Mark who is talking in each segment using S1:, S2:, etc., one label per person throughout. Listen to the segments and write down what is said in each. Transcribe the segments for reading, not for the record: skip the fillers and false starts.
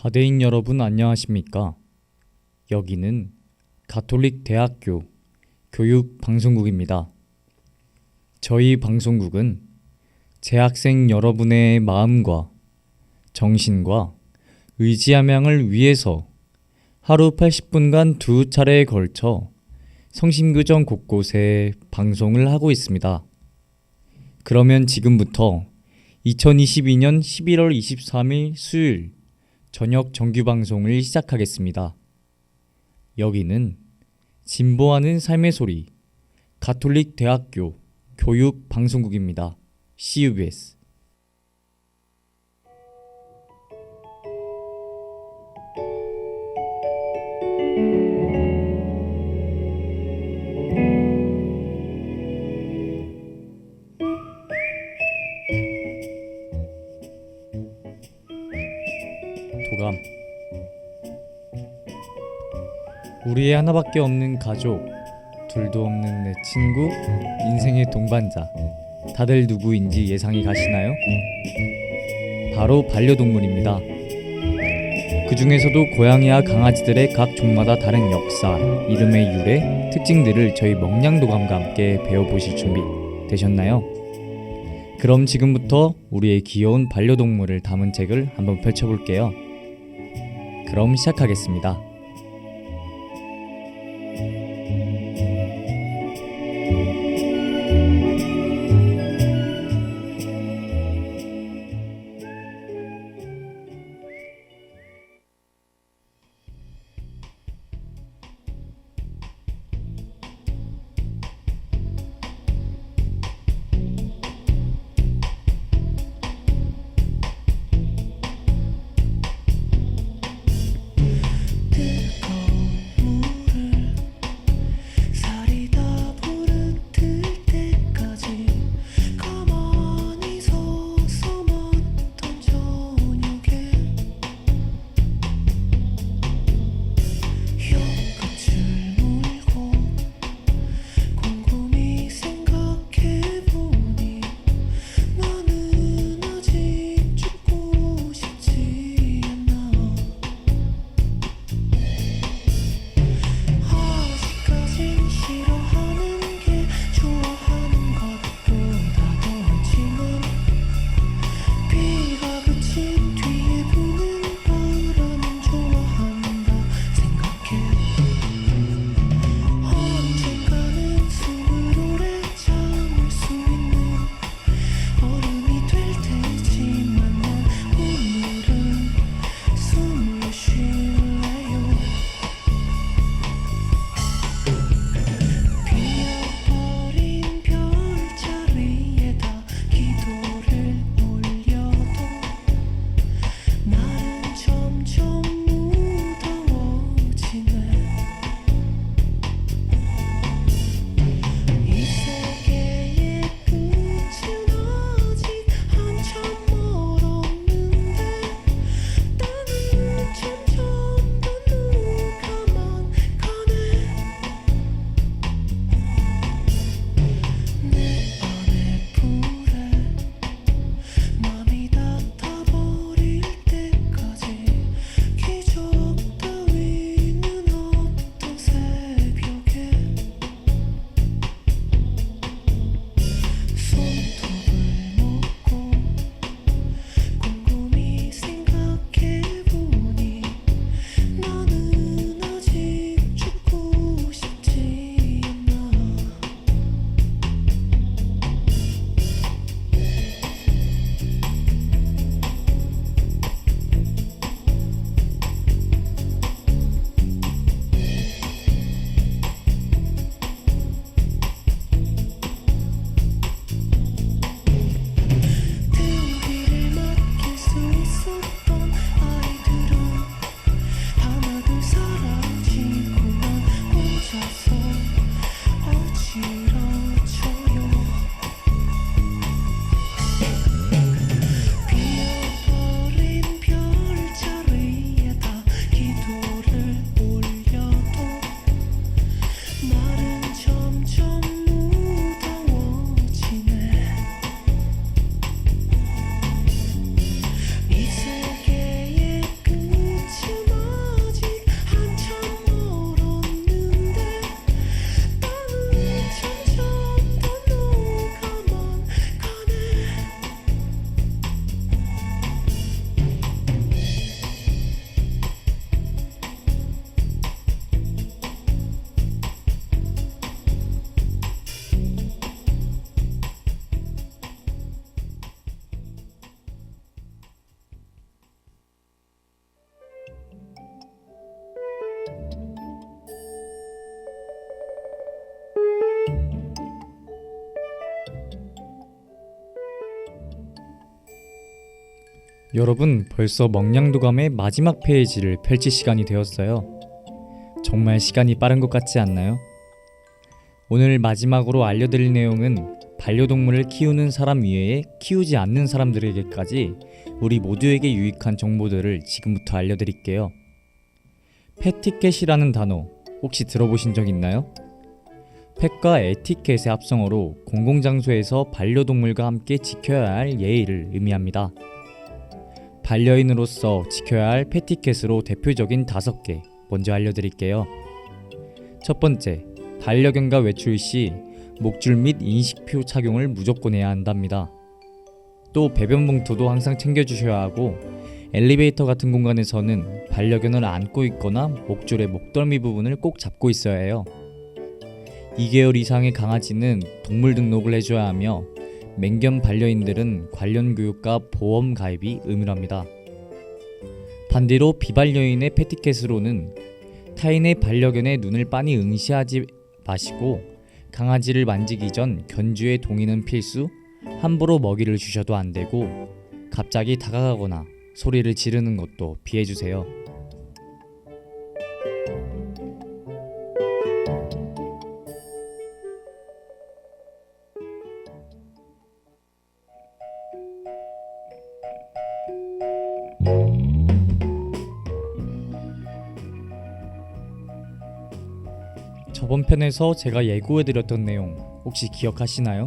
S1: 과대인 여러분 안녕하십니까? 여기는 가톨릭 대학교 교육방송국입니다. 저희 방송국은 재학생 여러분의 마음과 정신과 의지함양을 위해서 하루 80분간 두 차례에 걸쳐 성심교정 곳곳에 방송을 하고 있습니다. 그러면 지금부터 2022년 11월 23일 수요일 저녁 정규방송을 시작하겠습니다. 여기는 진보하는 삶의 소리 가톨릭 대학교 교육방송국입니다. CUBS. 도감. 우리의 하나밖에 없는 가족, 둘도 없는 내 친구, 인생의 동반자. 다들 누구인지 예상이 가시나요? 바로 반려동물입니다. 그 중에서도 고양이와 강아지들의 각 종마다 다른 역사, 이름의 유래, 특징들을 저희 명량도감과 함께 배워보실 준비 되셨나요? 그럼 지금부터 우리의 귀여운 반려동물을 담은 책을 한번 펼쳐볼게요. 그럼 시작하겠습니다. 여러분, 벌써 명량도감의 마지막 페이지를 펼칠 시간이 되었어요. 정말 시간이 빠른 것 같지 않나요? 오늘 마지막으로 알려드릴 내용은 반려동물을 키우는 사람 이외에 키우지 않는 사람들에게까지 우리 모두에게 유익한 정보들을 지금부터 알려드릴게요. 패티켓이라는 단어 혹시 들어보신 적 있나요? 펫과 에티켓의 합성어로 공공장소에서 반려동물과 함께 지켜야 할 예의를 의미합니다. 반려인으로서 지켜야 할 패티켓으로 대표적인 5개 먼저 알려드릴게요. 첫 번째, 반려견과 외출 시 목줄 및 인식표 착용을 무조건 해야 한답니다. 또 배변 봉투도 항상 챙겨주셔야 하고 엘리베이터 같은 공간에서는 반려견을 안고 있거나 목줄의 목덜미 부분을 꼭 잡고 있어야 해요. 2개월 이상의 강아지는 동물 등록을 해줘야 하며 맹견 반려인들은 관련 교육과 보험 가입이 의무랍니다. 반대로 비반려인의 패티켓으로는 타인의 반려견의 눈을 빤히 응시하지 마시고 강아지를 만지기 전 견주의 동의는 필수, 함부로 먹이를 주셔도 안 되고 갑자기 다가가거나 소리를 지르는 것도 피해주세요. 저번 편에서 제가 예고해드렸던 내용 혹시 기억하시나요?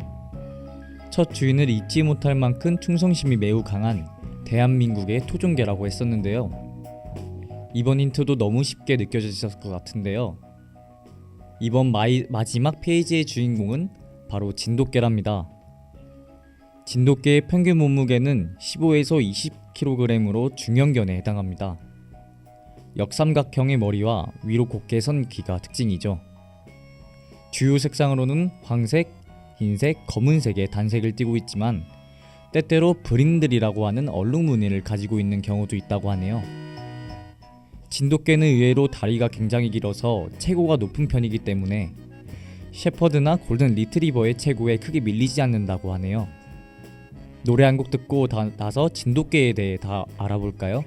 S1: 첫 주인을 잊지 못할 만큼 충성심이 매우 강한 대한민국의 토종개라고 했었는데요. 이번 힌트도 너무 쉽게 느껴지셨을 것 같은데요. 이번 마지막 페이지의 주인공은 바로 진돗개랍니다. 진돗개의 평균 몸무게는 15에서 20kg으로 중형견에 해당합니다. 역삼각형의 머리와 위로 곱게 선 귀가 특징이죠. 주요 색상으로는 황색, 흰색, 검은색의 단색을 띠고 있지만 때때로 브린들이라고 하는 얼룩 무늬를 가지고 있는 경우도 있다고 하네요. 진돗개는 의외로 다리가 굉장히 길어서 체구가 높은 편이기 때문에 셰퍼드나 골든 리트리버의 체구에 크게 밀리지 않는다고 하네요. 노래 한 곡 듣고 나서 진돗개에 대해 다 알아볼까요?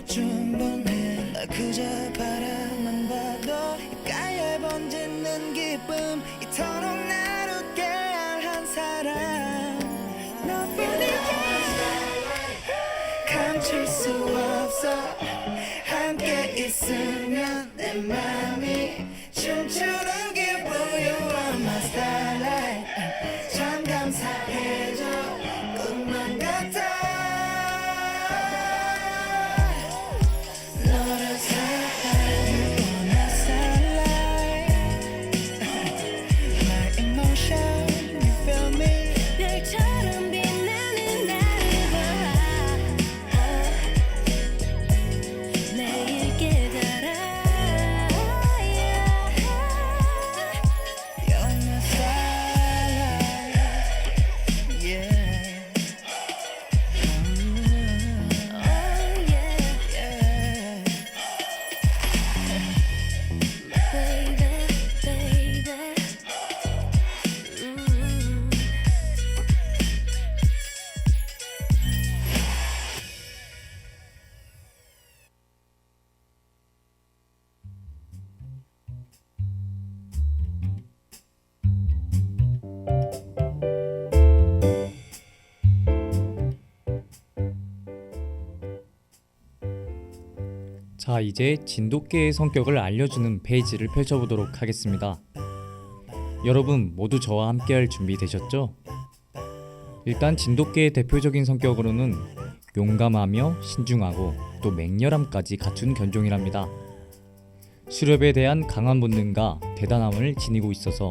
S2: 충분해. 나 그저 바라만 봐도 입가에 번지는 기쁨, 이토록 나를 깨알한 사람 너뿐이야. 감출 수 없어. 함께 있으면 내 맘이 춤추는 기분. You are my starlight. 참 감사해줘. 꿈만 같아. 너를 사랑해. 원한 starlight. My emotion, you feel me.
S3: 별처럼 빛나는 나를 봐. 내일 깨달아.
S2: You're my starlight. Yeah.
S3: Oh yeah,
S2: Yeah.
S3: baby, baby.
S1: 자, 이제 진돗개의 성격을 알려주는 페이지를 펼쳐보도록 하겠습니다. 여러분 모두 저와 함께할 준비 되셨죠? 일단 진돗개의 대표적인 성격으로는 용감하며 신중하고 또 맹렬함까지 갖춘 견종이랍니다. 수렵에 대한 강한 본능과 대단함을 지니고 있어서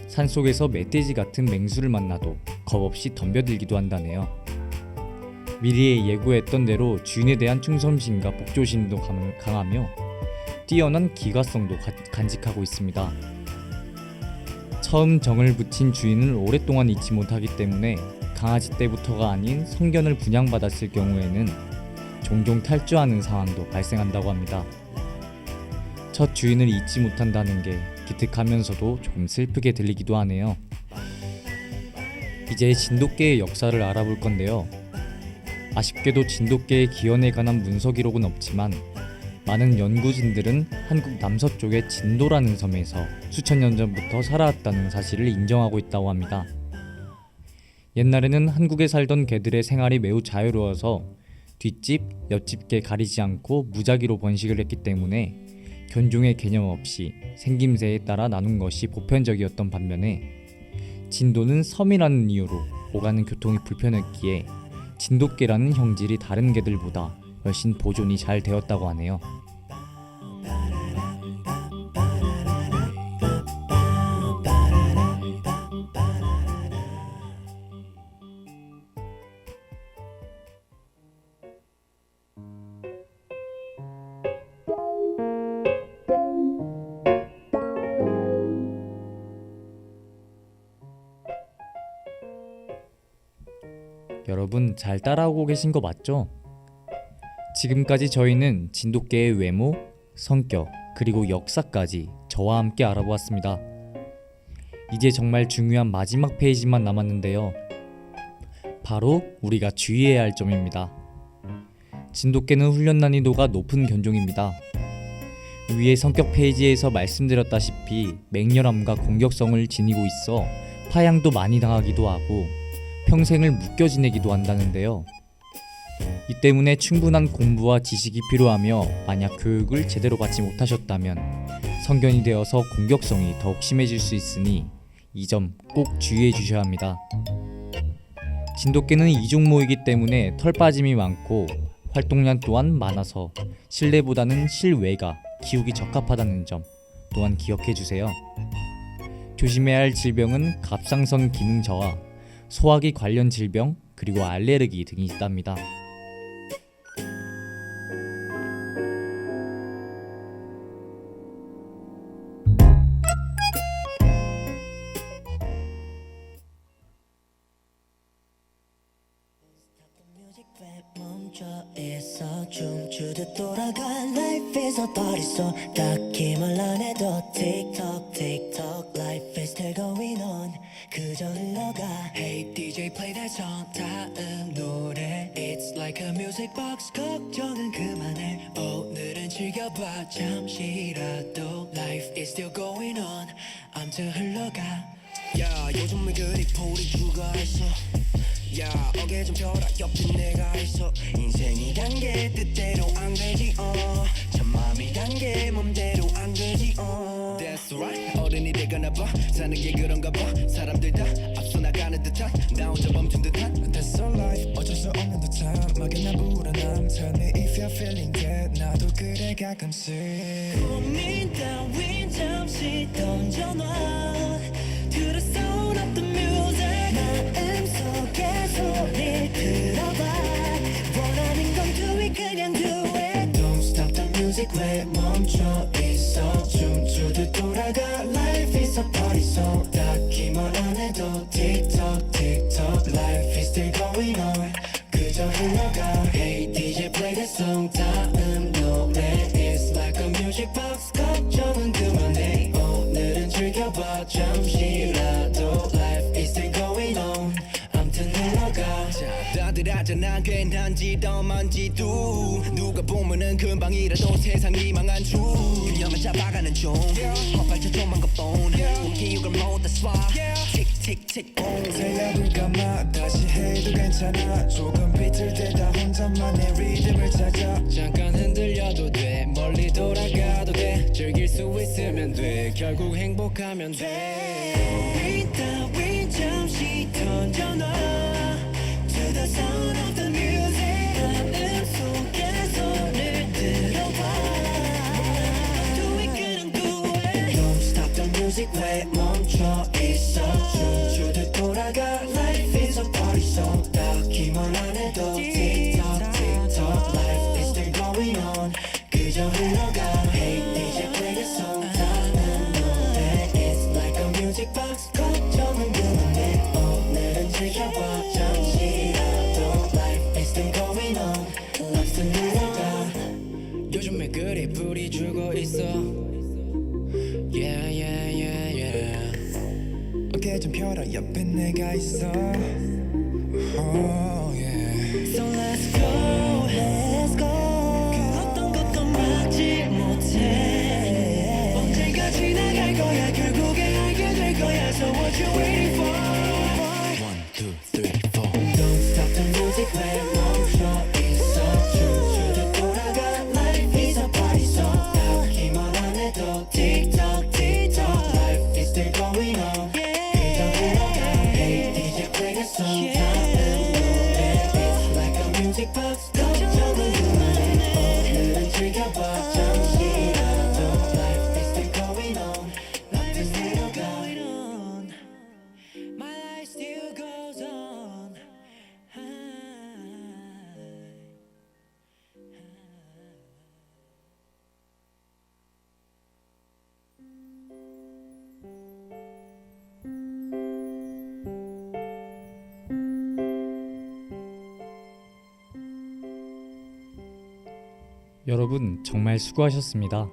S1: 산속에서 멧돼지 같은 맹수를 만나도 겁없이 덤벼들기도 한다네요. 미리 예고했던 대로 주인에 대한 충성심과 복조심도 강하며 뛰어난 기가성도 간직하고 있습니다. 처음 정을 붙인 주인을 오랫동안 잊지 못하기 때문에 강아지 때부터가 아닌 성견을 분양받았을 경우에는 종종 탈주하는 상황도 발생한다고 합니다. 첫 주인을 잊지 못한다는 게 기특하면서도 조금 슬프게 들리기도 하네요. 이제 진돗개의 역사를 알아볼 건데요. 아쉽게도 진돗개의 기원에 관한 문서 기록은 없지만 많은 연구진들은 한국 남서쪽의 진도라는 섬에서 수천 년 전부터 살아왔다는 사실을 인정하고 있다고 합니다. 옛날에는 한국에 살던 개들의 생활이 매우 자유로워서 뒷집, 옆집 개 가리지 않고 무작위로 번식을 했기 때문에 견종의 개념 없이 생김새에 따라 나눈 것이 보편적이었던 반면에 진도는 섬이라는 이유로 오가는 교통이 불편했기에 진돗개라는 형질이 다른 개들보다 훨씬 보존이 잘 되었다고 하네요. 여러분 잘 따라오고 계신 거 맞죠? 지금까지 저희는 진돗개의 외모, 성격, 그리고 역사까지 저와 함께 알아보았습니다. 이제 정말 중요한 마지막 페이지만 남았는데요. 바로 우리가 주의해야 할 점입니다. 진돗개는 훈련 난이도가 높은 견종입니다. 위의 성격 페이지에서 말씀드렸다시피 맹렬함과 공격성을 지니고 있어 파양도 많이 당하기도 하고 평생을 묶여 지내기도 한다는데요. 이 때문에 충분한 공부와 지식이 필요하며 만약 교육을 제대로 받지 못하셨다면 성견이 되어서 공격성이 더욱 심해질 수 있으니 이 점 꼭 주의해 주셔야 합니다. 진돗개는 이종모이기 때문에 털 빠짐이 많고 활동량 또한 많아서 실내보다는 실외가 키우기 적합하다는 점 또한 기억해 주세요. 조심해야 할 질병은 갑상선 기능 저하, 소화기 관련 질병, 그리고 알레르기 등이 있답니다.
S2: 멈춰 있어. 춤추듯 돌아가 Life is a party so 딱히 말 안 해도 TikTok TikTok Life is still going on 그저 흘러가 Hey DJ play that song 다음 노래 It's like a music box 걱정은 그만해 오늘은 즐겨봐 잠시라도 Life is still going on 암튼 흘러가 야 요즘 왜 그리 풀이 죽어 있어 야 어깨 좀 펴라 옆에 내가 있어 인생이 단게 뜻대로 안 되지 참 맘이 단게 맘대로 안 되지 That's right 어른이 되거나 봐 사는 게 그런가 봐 사람들 다 앞서 나가는 듯한 나 혼자 멈춘 듯한
S4: That's so life 어쩔 수 없는 듯한 막연한 불안함 Tell me if you're feeling that 나도 그래 가끔씩
S2: 고민 따윈 잠시 던져놔 To the sound of the music 마음속에 소리 들어봐 원하는 건 do it 그냥 do it Don't stop the music 왜 멈춰 있어 춤추듯 돌아가 Life is a party song 딱히 말 안 해도 TikTok TikTok Life is still going on 그저 흘러가 Hey DJ play that song 다음 노래 It's like a music box 걱정은 그만해 오늘은 즐겨봐 잠시라도 Life is still going on 암튼 흘러가
S5: 다들 하잖아 괜한지 덤한지도 누가 보면은 금방이라도 세상이 망한 줄 균형을 잡아가는 중 헛발쳐 좀만 것뿐 기억을 모두 swap 틱틱틱
S4: 새야불 감아 다시 해도 괜찮아 조금 비틀대다 혼자만의 리듬을 찾아
S6: 잠깐 흔들려도 돼 멀리 돌아가도 돼 즐길 수 있으면 돼 결국 행복하면 돼
S2: 우리 따윈 잠시 던져놔 To the sound of the music 마음속에 손을 들어봐 Do it 그냥 do it Don't stop the music 왜 멈춰 있어 춤추듯 돌아가 Life is a party song 딱히 말 안 해도 TikTok TikTok Life is still going on 그저 흘러가 Hey DJ play the song 다음 노래 It's like a music box 걱정은 그만해 오늘은 즐겨봐 잠시라도 Life is still going on Life still 흘러가
S6: 요즘 왜 그리 불이 죽어 있어 Yeah yeah yeah yeah
S4: 어깨 좀 펴라 옆에 내가 있어 Oh yeah
S2: So let's go Let's go 그 어떤 것도 막지 못해 언젠가 지나갈 거야 결국에 알게 될 거야 So what you waiting for
S5: 1, 2, 3, 4
S2: Don't stop the music 왜 멈춰 있어 춤추듯 돌아가 Life is a party song 딱히 말 안 해도 TikTok TikTok Life is still going on 그저 흘러가 Hey DJ play the song 다음 노래 It's like a music box 걱정은 그만해 오늘은 즐겨봐 잠시라도 Life is still going on Life is still going on My life still goes on
S1: 여러분 정말 수고하셨습니다.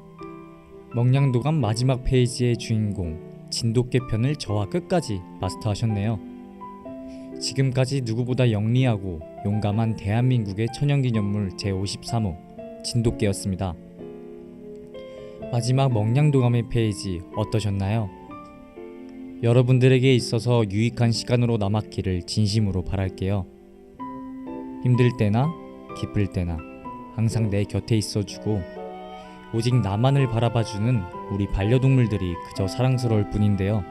S1: 명량도감 마지막 페이지의 주인공 진돗개 편을 저와 끝까지 마스터하셨네요. 지금까지 누구보다 영리하고 용감한 대한민국의 천연기념물 제53호 진돗개였습니다. 마지막 명량도감의 페이지 어떠셨나요? 여러분들에게 있어서 유익한 시간으로 남았기를 진심으로 바랄게요. 힘들 때나 기쁠 때나 항상 내 곁에 있어주고 오직 나만을 바라봐주는 우리 반려동물들이 그저 사랑스러울 뿐인데요.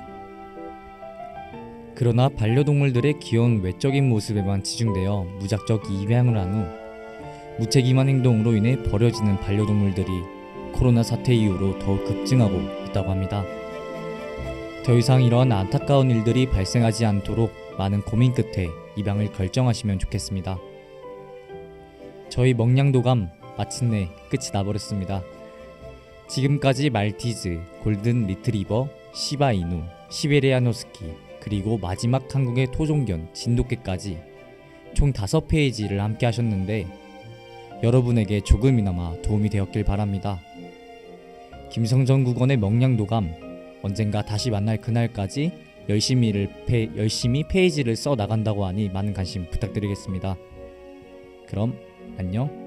S1: 그러나 반려동물들의 귀여운 외적인 모습에만 치중되어 무작정 입양을 한 후 무책임한 행동으로 인해 버려지는 반려동물들이 코로나 사태 이후로 더욱 급증하고 있다고 합니다. 더 이상 이러한 안타까운 일들이 발생하지 않도록 많은 고민 끝에 입양을 결정하시면 좋겠습니다. 저희 명량도감 마침내 끝이 나버렸습니다. 지금까지 말티즈, 골든 리트리버, 시바이누, 시베리안 허스키, 그리고 마지막 한국의 토종견 진돗개까지 총 5페이지를 함께 하셨는데 여러분에게 조금이나마 도움이 되었길 바랍니다. 김성전 국원의 명량도감, 언젠가 다시 만날 그날까지 열심히 페이지를 써 나간다고 하니 많은 관심 부탁드리겠습니다. 그럼 안녕.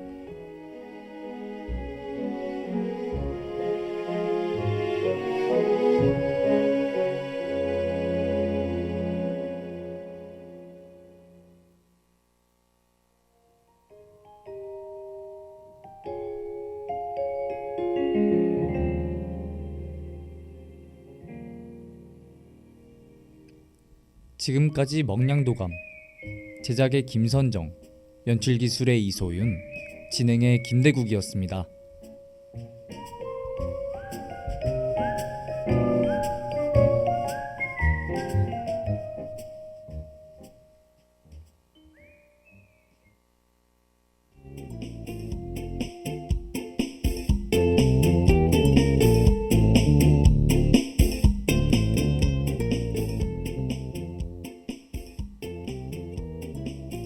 S1: 지금까지 명량도감, 제작의 김선정, 연출기술의 이소윤, 진행의 김대국이었습니다.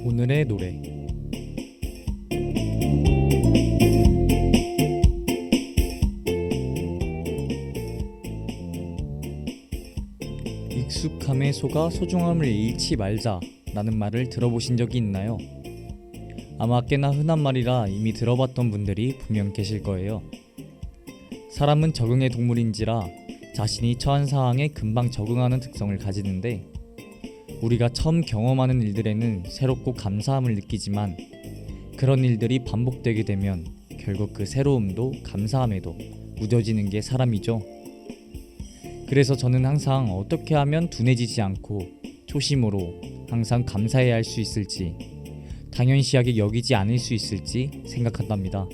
S1: 오늘의 노래 익숙함에 속아 소중함을 잃지 말자 라는 말을 들어보신 적이 있나요? 아마 꽤나 흔한 말이라 이미 들어봤던 분들이 분명 계실 거예요. 사람은 적응의 동물인지라 자신이 처한 상황에 금방 적응하는 특성을 가지는데, 우리가 처음 경험하는 일들에는 새롭고 감사함을 느끼지만 그런 일들이 반복되게 되면 결국 그 새로움도 감사함에도 무뎌지는 게 사람이죠. 그래서 저는 항상 어떻게 하면 둔해지지 않고 초심으로 항상 감사해야 할 수 있을지, 당연시하게 여기지 않을 수 있을지 생각한답니다.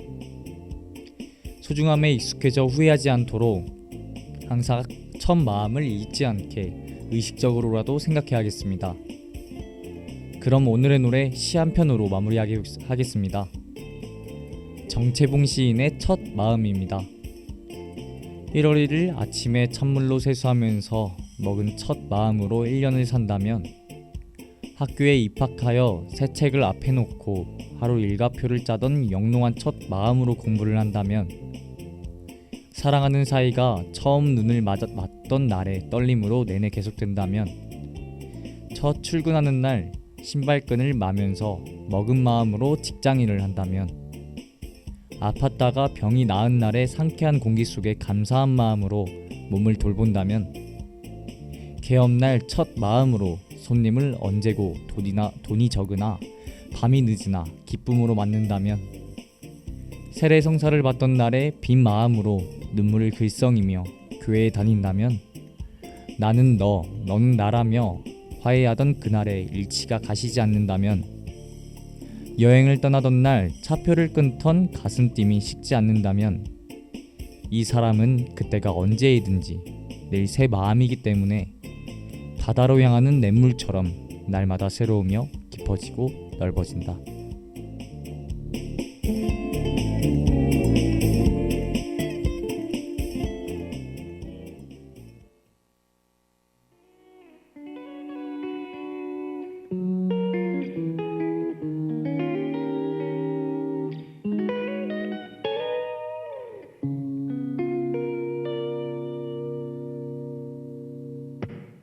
S1: 소중함에 익숙해져 후회하지 않도록 항상 첫 마음을 잊지 않게 의식적으로라도 생각해야겠습니다. 그럼 오늘의 노래 시 한 편으로 마무리하겠습니다. 정채봉 시인의 첫 마음입니다. 1월 1일 아침에 찬물로 세수하면서 먹은 첫 마음으로 1년을 산다면, 학교에 입학하여 새 책을 앞에 놓고 하루 일과표를 짜던 영롱한 첫 마음으로 공부를 한다면, 사랑하는 사이가 처음 눈을 맞던 날의 떨림으로 내내 계속된다면, 첫 출근하는 날 신발끈을 마면서 먹은 마음으로 직장인을 한다면, 아팠다가 병이 나은 날의 상쾌한 공기 속에 감사한 마음으로 몸을 돌본다면, 개업날 첫 마음으로 손님을 언제고 돈이 적으나 밤이 늦으나 기쁨으로 맞는다면, 세례성사를 받던 날의 빈 마음으로 눈물을 글썽이며 교회에 다닌다면, 나는 너는 나라며 화해하던 그날의 일치가 가시지 않는다면, 여행을 떠나던 날 차표를 끊던 가슴팀이 식지 않는다면, 이 사람은 그때가 언제이든지 내 새 마음이기 때문에 바다로 향하는 냇물처럼 날마다 새로우며 깊어지고 넓어진다.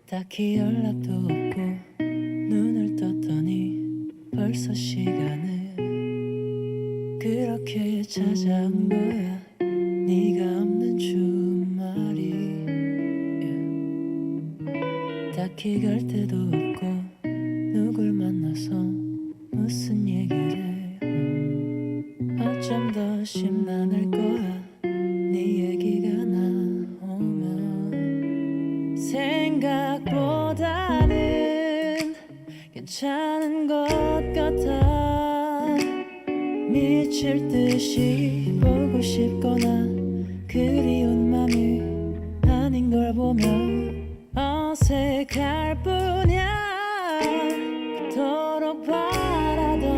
S2: 딱히 연락도 없고 눈을 떴더니 벌써 시간은 그렇게 찾아온 거야. 네가 없는 주말이. 딱히 갈 데도 없고 누굴 만나서 무슨 얘기를. 어쩜 더 심란할 거야 네 얘기가 나오면. 생각보다는 괜찮은 것 같아. 미칠 듯이 보고 싶거나 그리운 맘이 아닌 걸 보면 어색할 뿐이야. 그토록 바라던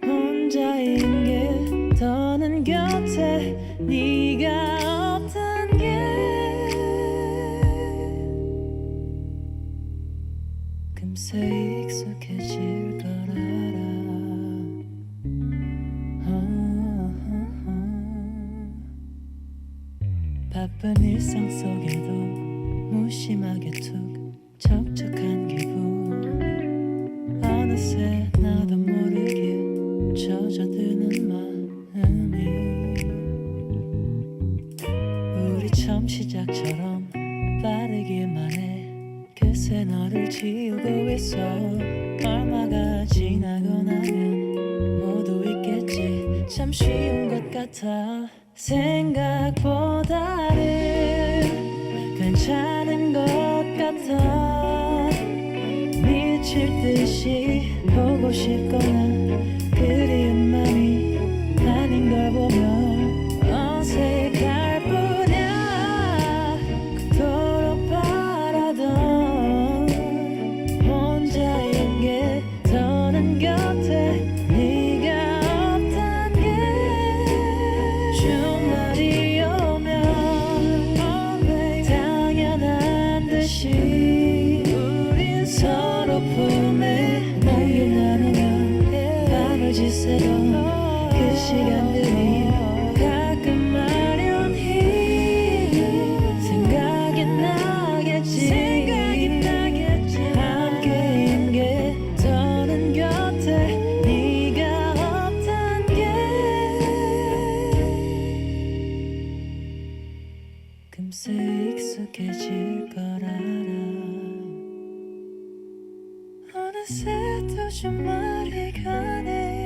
S2: 혼자인 게 더는 곁에 네가 없던 게 금세 익숙해질 걸 알아. 일상 속에도 무심하게 툭 적적한 기분 어느새 나도 모르게 젖어드는 마음이 우리 처음 시작처럼 빠르기만 해 그새 너를 지우고 있어 얼마가 지나고 나면 모두 있겠지 참 쉬운 것 같아 생각보다는 괜찮은 것 같아 미칠 듯이 보고 싶거나 그리운 맘이 아닌 걸 보면 어색할 뿐이야 그토록 바라던 혼자인 게 더는 곁에 네가 없단 게 주말이 오면 당연한 듯이 우린 서로 품에 안겨 나누며 밤을 지새도 그 시간들이 가끔 아련히 생각이 나겠지 함께인 게 더는 곁에 네가 없단 게 금세 익숙해질 걸 알아 어느새 또 주말이 가네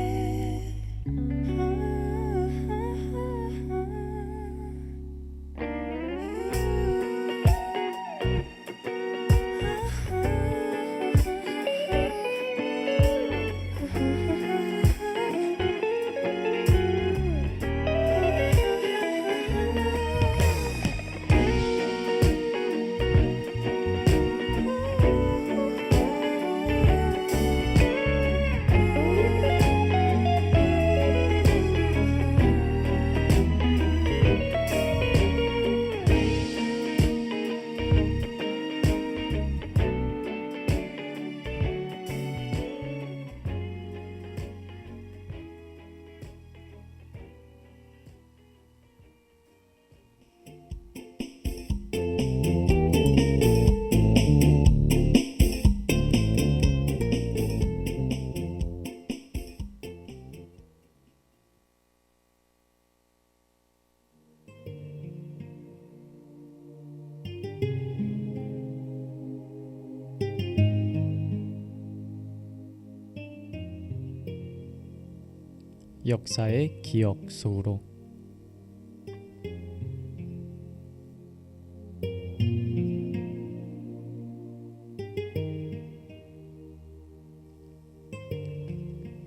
S1: 역사의 기억 속으로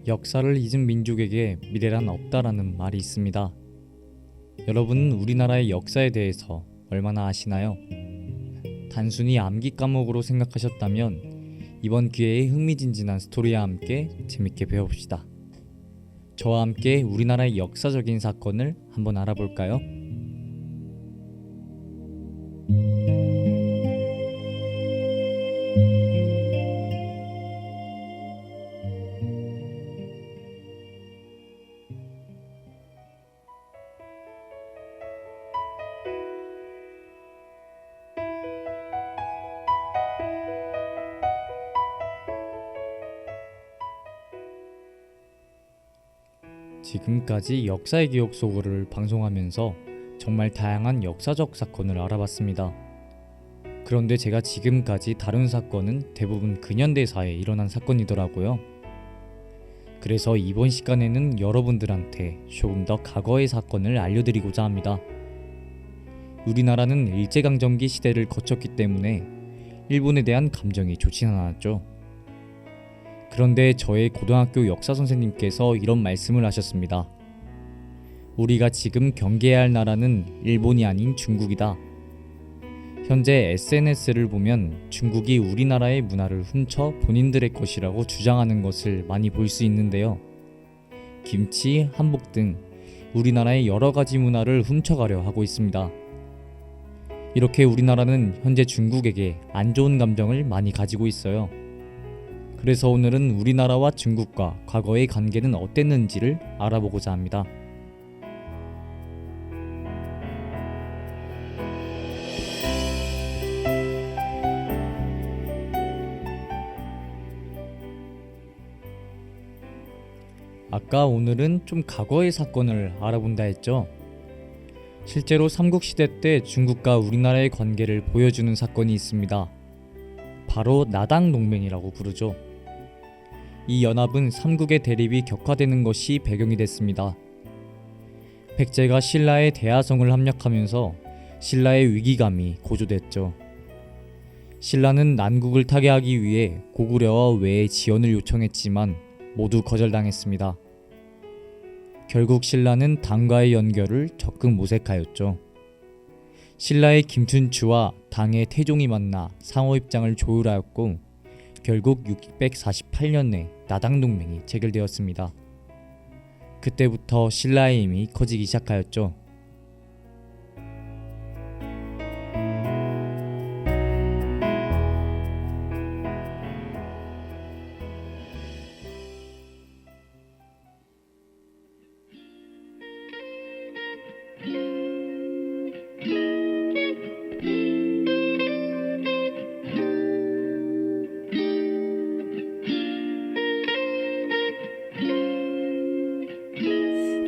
S1: 역사를 잊은 민족에게 미래란 없다라는 말이 있습니다. 여러분은 우리나라의 역사에 대해서 얼마나 아시나요? 단순히 암기 과목으로 생각하셨다면 이번 기회에 흥미진진한 스토리와 함께 재밌게 배워봅시다. 저와 함께 우리나라의 역사적인 사건을 한번 알아볼까요? 지금까지 역사의 기억 속으로를 방송하면서 정말 다양한 역사적 사건을 알아봤습니다. 그런데 제가 지금까지 다룬 사건은 대부분 근현대사에 일어난 사건이더라고요. 그래서 이번 시간에는 여러분들한테 조금 더 과거의 사건을 알려드리고자 합니다. 우리나라는 일제강점기 시대를 거쳤기 때문에 일본에 대한 감정이 좋진 않았죠. 그런데 저의 고등학교 역사 선생님께서 이런 말씀을 하셨습니다. 우리가 지금 경계해야 할 나라는 일본이 아닌 중국이다. 현재 SNS를 보면 중국이 우리나라의 문화를 훔쳐 본인들의 것이라고 주장하는 것을 많이 볼 수 있는데요. 김치, 한복 등 우리나라의 여러 가지 문화를 훔쳐가려 하고 있습니다. 이렇게 우리나라는 현재 중국에게 안 좋은 감정을 많이 가지고 있어요. 그래서 오늘은 우리나라와 중국과 과거의 관계는 어땠는지를 알아보고자 합니다. 아까 오늘은 좀 과거의 사건을 알아본다 했죠. 실제로 삼국시대 때 중국과 우리나라의 관계를 보여주는 사건이 있습니다. 바로 나당동맹이라고 부르죠. 이 연합은 삼국의 대립이 격화되는 것이 배경이 됐습니다. 백제가 신라의 대하성을 함락하면서 신라의 위기감이 고조됐죠. 신라는 난국을 타개하기 위해 고구려와 외의 지원을 요청했지만 모두 거절당했습니다. 결국 신라는 당과의 연결을 적극 모색하였죠. 신라의 김춘추와 당의 태종이 만나 상호 입장을 조율하였고 결국 648년에 나당동맹이 체결되었습니다. 그때부터 신라의 힘이 커지기 시작하였죠.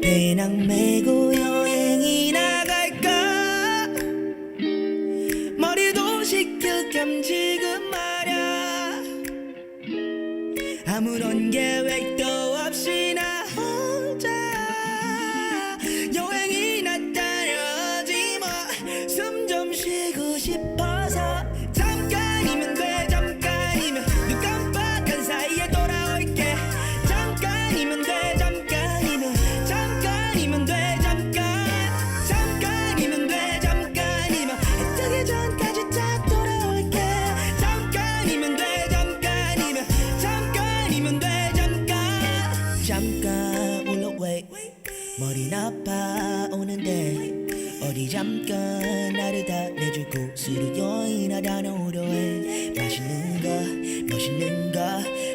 S2: 배낭 메고 여행이 나갈까 머리도 식힐 겸 지금 말야 아무런 계획도 없이 나 혼자 여행이나 따라지 뭐 숨 좀 쉬고 싶어서 잠깐이면 돼 잠깐이면 눈 깜빡한 사이에 돌아올게 잠깐이면 돼 잠깐이면 잠깐이면 돼 잠깐이면 돼 잠깐이면 해 뜨기 전까지 딱 돌아올게 잠깐이면 돼 잠깐이면 돼 잠깐 올라웨이 머리 나빠 오는데 어디 잠깐 나를 다 내주고 수로 여행이나 오려 해 맛있는 거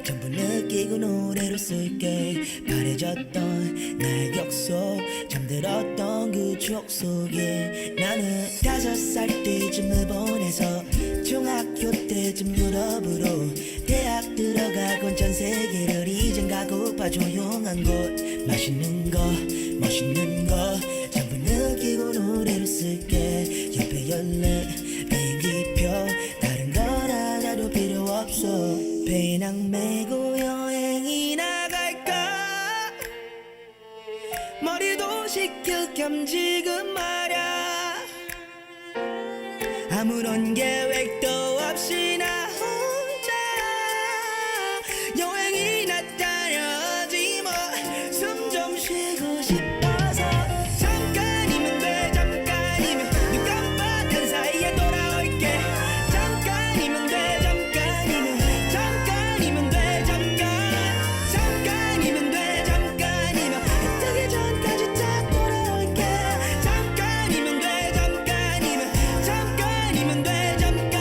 S2: 전부 느끼고 노래로 쓸게 바래졌던 나의 기억 속 잠들었던 그 추억 속에 나는 5살 때쯤을 보내서 중학교 때쯤 유럽으로 대학 들어가곤 전 세계를 이젠 가고파 조용한 곳 맛있는 거 멋있는 거 전부 느끼고 노래로 쓸게 옆에 열린 비행기표 다른 건 하나도 필요 없어 배낭 메고 여행이 나갈까 머리도 식힐 겸 지금 말야 아무런 계획도 없이 나 혼자 여행이나 따라지 뭐 숨 좀 쉬고 싶어서 잠깐이면 돼 잠깐이면 눈 깜빡한 사이에 돌아올게 잠깐이면 돼 잠깐이면 돼 잠깐이면 돼 잠깐이면 해 뜨기 전까지 딱 돌아올게 잠깐이면 돼 잠깐이면 돼 잠깐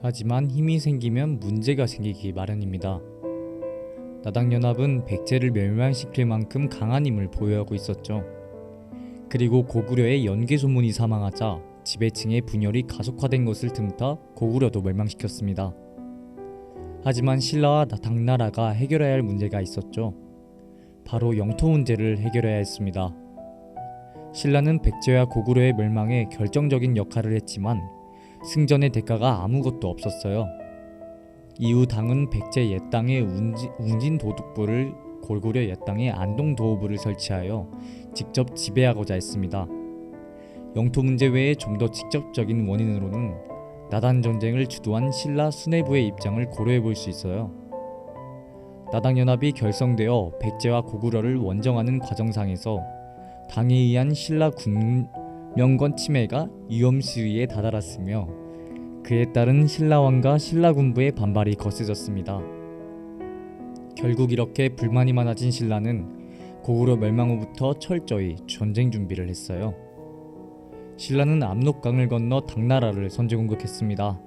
S1: 하지만 힘이 생기면 문제가 생기기 마련입니다. 나당연합은 백제를 멸망시킬 만큼 강한 힘을 보유하고 있었죠. 그리고 고구려의 연개소문이 사망하자 지배층의 분열이 가속화된 것을 틈타 고구려도 멸망시켰습니다. 하지만 신라와 당나라가 해결해야 할 문제가 있었죠. 바로 영토 문제를 해결해야 했습니다. 신라는 백제와 고구려의 멸망에 결정적인 역할을 했지만 승전의 대가가 아무것도 없었어요. 이후 당은 백제 옛땅에 웅진도독부를, 고구려 옛땅에 안동도호부를 설치하여 직접 지배하고자 했습니다. 영토 문제 외에 좀 더 직접적인 원인으로는 나단 전쟁을 주도한 신라 수뇌부의 입장을 고려해 볼 수 있어요. 나당연합이 결성되어 백제와 고구려를 원정하는 과정상에서 당에 의한 신라 군명권 침해가 위험수위에 다다랐으며 그에 따른 신라왕과 신라군부의 반발이 거세졌습니다. 결국 이렇게 불만이 많아진 신라는 고구려 멸망 후부터 철저히 전쟁 준비를 했어요. 신라는 압록강을 건너 당나라를 선제 공격했습니다.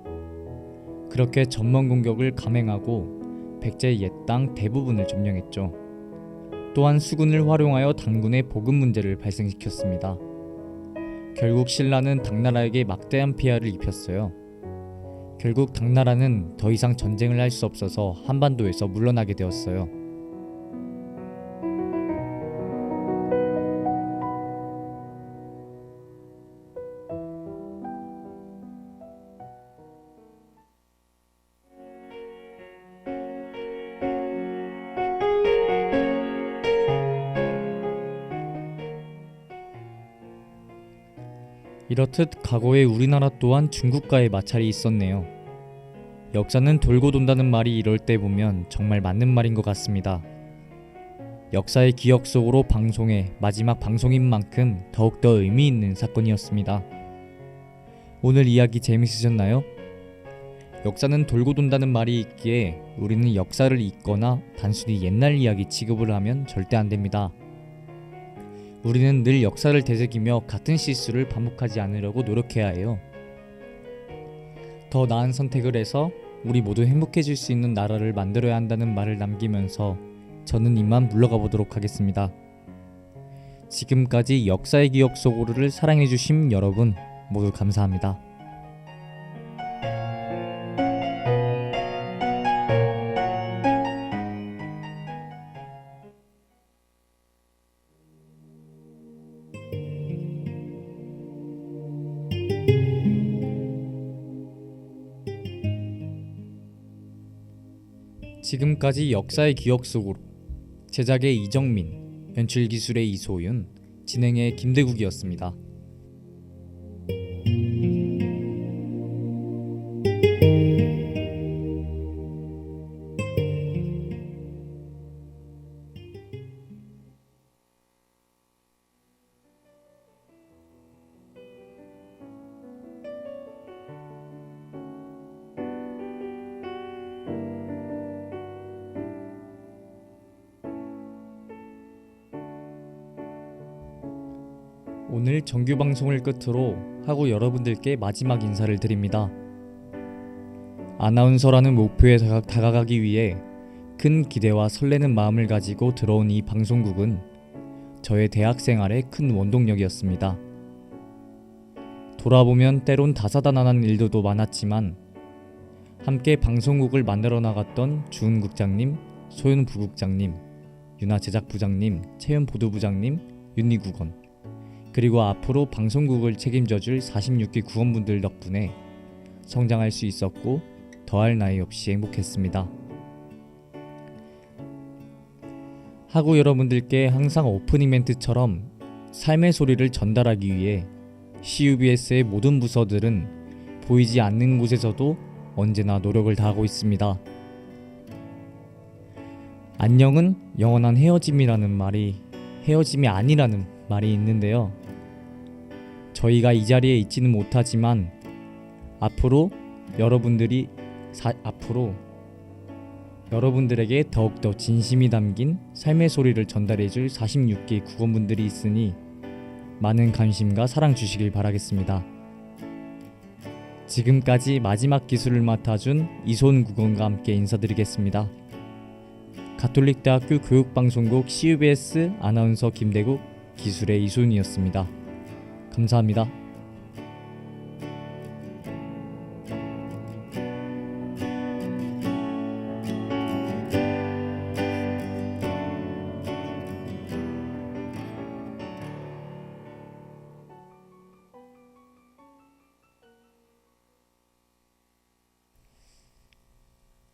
S1: 그렇게 전면 공격을 감행하고 백제 옛땅 대부분을 점령했죠. 또한 수군을 활용하여 당군의 보급 문제를 발생시켰습니다. 결국 신라는 당나라에게 막대한 피해를 입혔어요. 결국 당나라는 더 이상 전쟁을 할 수 없어서 한반도에서 물러나게 되었어요. 이렇듯 과거에 우리나라 또한 중국과의 마찰이 있었네요. 역사는 돌고 돈다는 말이 이럴 때 보면 정말 맞는 말인 것 같습니다. 역사의 기억 속으로 방송의 마지막 방송인 만큼 더욱더 의미 있는 사건이었습니다. 오늘 이야기 재밌으셨나요? 역사는 돌고 돈다는 말이 있기에 우리는 역사를 잊거나 단순히 옛날 이야기 취급을 하면 절대 안 됩니다. 우리는 늘 역사를 되새기며 같은 실수를 반복하지 않으려고 노력해야 해요. 더 나은 선택을 해서 우리 모두 행복해질 수 있는 나라를 만들어야 한다는 말을 남기면서 저는 이만 물러가 보도록 하겠습니다. 지금까지 역사의 기억 속으로를 사랑해주신 여러분 모두 감사합니다. 지금까지 역사의 기억 속으로 제작의 이정민, 연출기술의 이소윤, 진행의 김대국이었습니다. 오늘 정규 방송을 끝으로 하고 여러분들께 마지막 인사를 드립니다. 아나운서라는 목표에 다가가기 위해 큰 기대와 설레는 마음을 가지고 들어온 이 방송국은 저의 대학 생활의 큰 원동력이었습니다. 돌아보면 때론 다사다난한 일들도 많았지만 함께 방송국을 만들어 나갔던 주은 국장님, 소윤 부국장님, 윤아 제작부장님, 채연 보도부장님, 윤리 국원, 그리고 앞으로 방송국을 책임져줄 46기 국원분들 덕분에 성장할 수 있었고 더할 나위 없이 행복했습니다. 하고 여러분들께 항상 오프닝 멘트처럼 삶의 소리를 전달하기 위해 CUBS의 모든 부서들은 보이지 않는 곳에서도 언제나 노력을 다하고 있습니다. 안녕은 영원한 헤어짐이 아니라는 말이 있는데요. 저희가 이 자리에 있지는 못하지만 앞으로 여러분들에게 더욱더 진심이 담긴 삶의 소리를 전달해줄 46기 국원분들이 있으니 많은 관심과 사랑 주시길 바라겠습니다. 지금까지 마지막 기술을 맡아준 이손국원과 함께 인사드리겠습니다. 가톨릭대학교 교육방송국 CUBS 아나운서 김대국, 기술의 이손이었습니다. 감사합니다.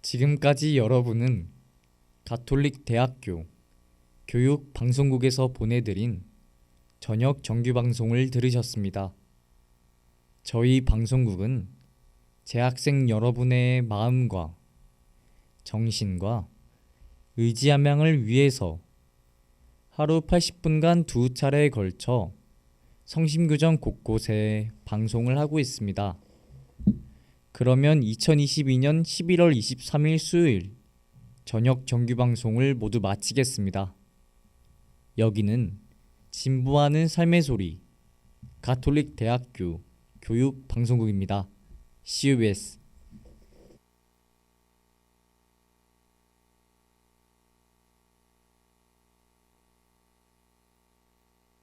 S1: 지금까지 여러분은 가톨릭 대학교 교육방송국에서 보내드린 저녁 정규방송을 들으셨습니다. 저희 방송국은 재학생 여러분의 마음과 정신과 의지함양을 위해서 하루 80분간 2차례에 걸쳐 성심교정 곳곳에 방송을 하고 있습니다. 그러면 2022년 11월 23일 수요일 저녁 정규방송을 모두 마치겠습니다. 여기는 진보하는 삶의 소리 가톨릭 대학교 교육방송국입니다. CUBS